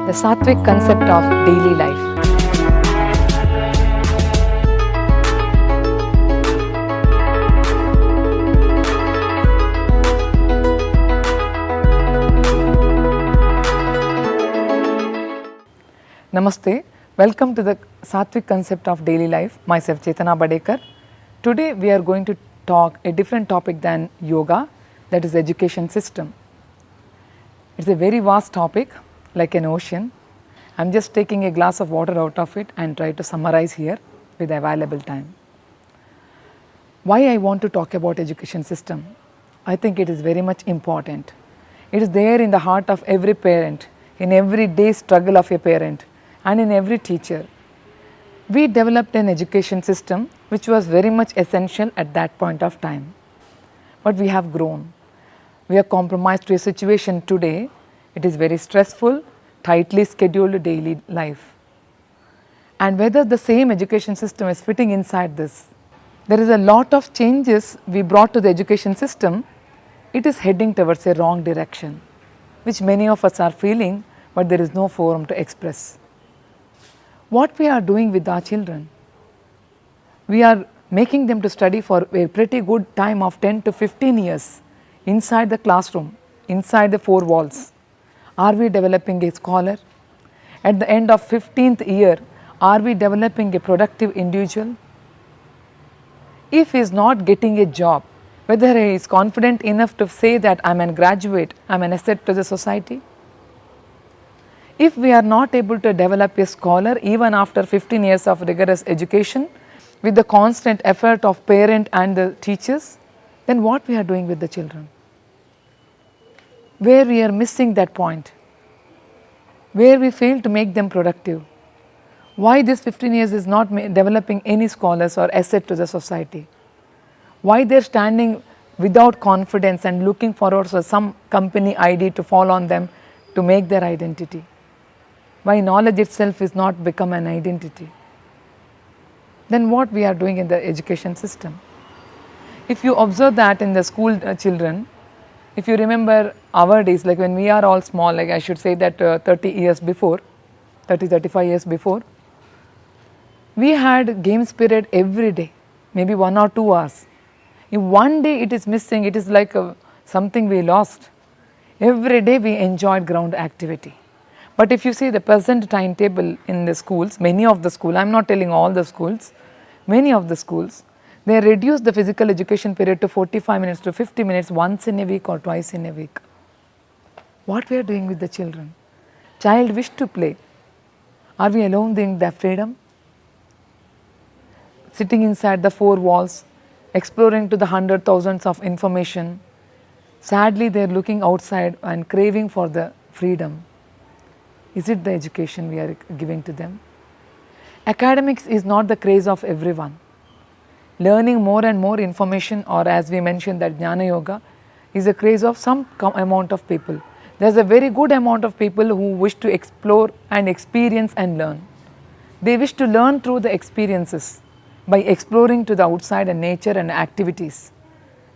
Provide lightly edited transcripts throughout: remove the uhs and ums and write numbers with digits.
the Sattvic concept of daily life. Namaste, welcome to the Sattvic concept of daily life. Myself Chetana Badekar. Today we are going to talk a different topic than yoga, that is education system. It's a very vast topic like an ocean. I am just taking a glass of water out of it and try to summarize here with available time. Why I want to talk about education system? I think it is very much important. It is there in the heart of every parent, in every day struggle of a parent and in every teacher. We developed an education system which was very much essential at that point of time. But we have grown. We are compromised to a situation today. It is very stressful, tightly scheduled daily life. And whether the same education system is fitting inside this, there is a lot of changes we brought to the education system. It is heading towards a wrong direction, which many of us are feeling, but there is no forum to express. What we are doing with our children? We are making them to study for a pretty good time of 10 to 15 years inside the classroom, inside the four walls. Are we developing a scholar? At the end of 15th year, are we developing a productive individual? If he is not getting a job, whether he is confident enough to say that I am a graduate, I am an asset to the society? If we are not able to develop a scholar even after 15 years of rigorous education with the constant effort of parent and the teachers, then what we are doing with the children? Where we are missing that point, where we fail to make them productive. Why this 15 years is not developing any scholars or asset to the society? Why they are standing without confidence and looking forward for some company ID to fall on them to make their identity? Why knowledge itself is not become an identity? Then what we are doing in the education system? If you observe that in the school children, if you remember our days, like when we are all small, like I should say that 35 years before, we had games period every day, maybe 1 or 2 hours. If one day it is missing, it is like something we lost. Every day we enjoyed ground activity. But if you see the present timetable in the schools, many of the schools, I am not telling all the schools, many of the schools, they reduce the physical education period to 45 minutes to 50 minutes once in a week or twice in a week. What we are doing with the children? Child wish to play. Are we allowing their freedom? Sitting inside the four walls, exploring to the hundred thousands of information. Sadly, they are looking outside and craving for the freedom. Is it the education we are giving to them? Academics is not the craze of everyone. Learning more and more information, or as we mentioned that Jnana Yoga, is a craze of some amount of people. There is a very good amount of people who wish to explore and experience and learn. They wish to learn through the experiences by exploring to the outside and nature and activities.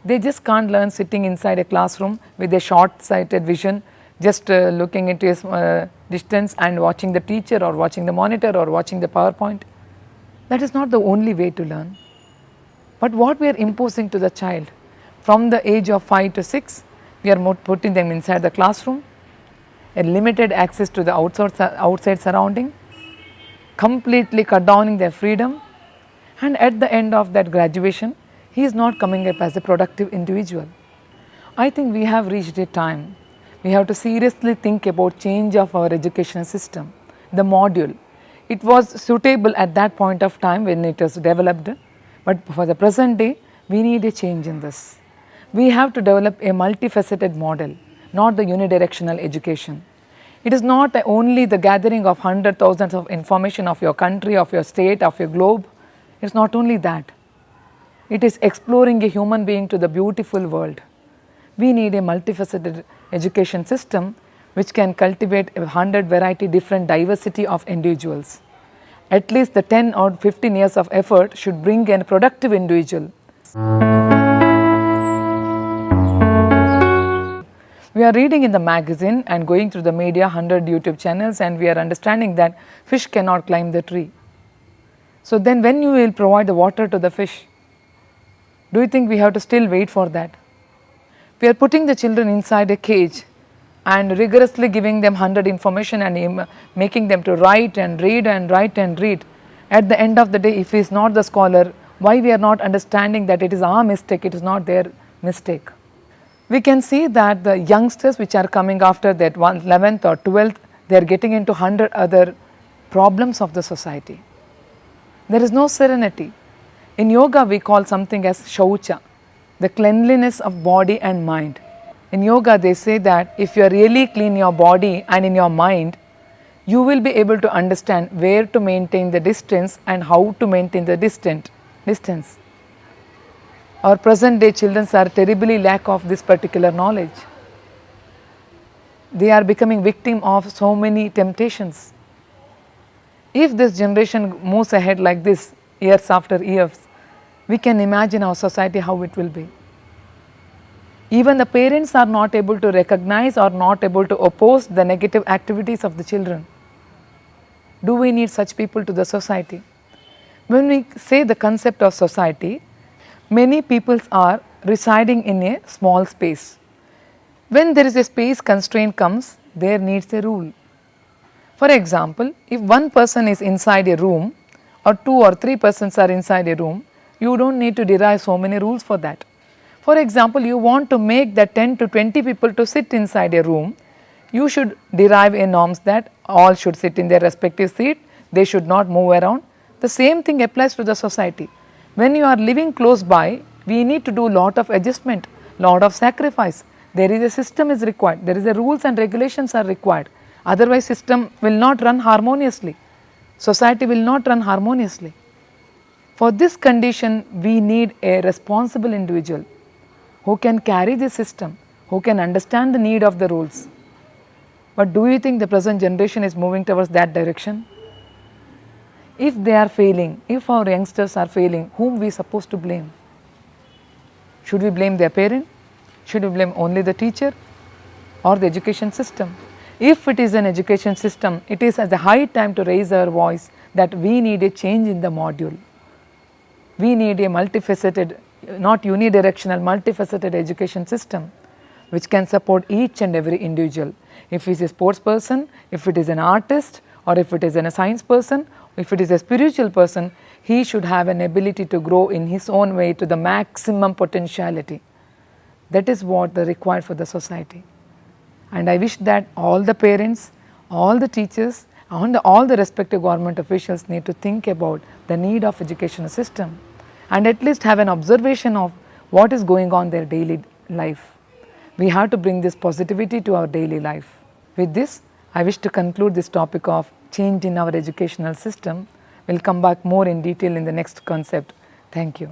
They just can't learn sitting inside a classroom with a short-sighted vision, just looking into a distance and watching the teacher or watching the monitor or watching the PowerPoint. That is not the only way to learn. But what we are imposing to the child from the age of 5 to 6, we are putting them inside the classroom, a limited access to the outside surrounding, completely cut down their freedom, and at the end of that graduation, he is not coming up as a productive individual. I think we have reached a time. We have to seriously think about change of our education system. The module, it was suitable at that point of time when it was developed, but for the present day, we need a change in this. We have to develop a multifaceted model, not the unidirectional education. It is not only the gathering of hundred thousands of information of your country, of your state, of your globe. It is not only that. It is exploring a human being to the beautiful world. We need a multifaceted education system which can cultivate 100 variety different diversity of individuals. At least the 10 or 15 years of effort should bring a productive individual. We are reading in the magazine and going through the media 100 YouTube channels, and we are understanding that fish cannot climb the tree. So then when you will provide the water to the fish, do you think we have to still wait for that? We are putting the children inside a cage and rigorously giving them 100 information and making them to write and read and write and read. At the end of the day, if he is not the scholar, why we are not understanding that it is our mistake, it is not their mistake. We can see that the youngsters which are coming after that 11th or 12th, they are getting into 100 other problems of the society. There is no serenity. In yoga we call something as shaucha, the cleanliness of body and mind. In yoga they say that if you are really clean your body and in your mind, you will be able to understand where to maintain the distance and how to maintain the distance. Our present day children are terribly lack of this particular knowledge. They are becoming victim of so many temptations. If this generation moves ahead like this years after years, we can imagine our society how it will be. Even the parents are not able to recognize or not able to oppose the negative activities of the children. Do we need such people to the society? When we say the concept of society, many people are residing in a small space. When there is a space constraint comes, there needs a rule. For example, if one person is inside a room or 2 or 3 persons are inside a room, you do not need to derive so many rules for that. For example, you want to make the 10 to 20 people to sit inside a room, you should derive a norms that all should sit in their respective seat, they should not move around. The same thing applies to the society. When you are living close by, we need to do lot of adjustment, lot of sacrifice. There is a system is required, there is a rules and regulations are required. Otherwise system will not run harmoniously, society will not run harmoniously. For this condition, we need a responsible individual who can carry the system, who can understand the need of the rules. But do you think the present generation is moving towards that direction? If they are failing, if our youngsters are failing, whom we supposed to blame? Should we blame their parent? Should we blame only the teacher or the education system? If it is an education system, it is at the high time to raise our voice that we need a change in the module. We need a multifaceted, not unidirectional, multifaceted education system which can support each and every individual. If he is a sports person, if it is an artist, or if it is a science person, if it is a spiritual person, he should have an ability to grow in his own way to the maximum potentiality. That is what is required for the society. And I wish that all the parents, all the teachers, and all the respective government officials need to think about the need of educational system and at least have an observation of what is going on in their daily life. We have to bring this positivity to our daily life. With this, I wish to conclude this topic of change in our educational system. We will come back more in detail in the next concept. Thank you.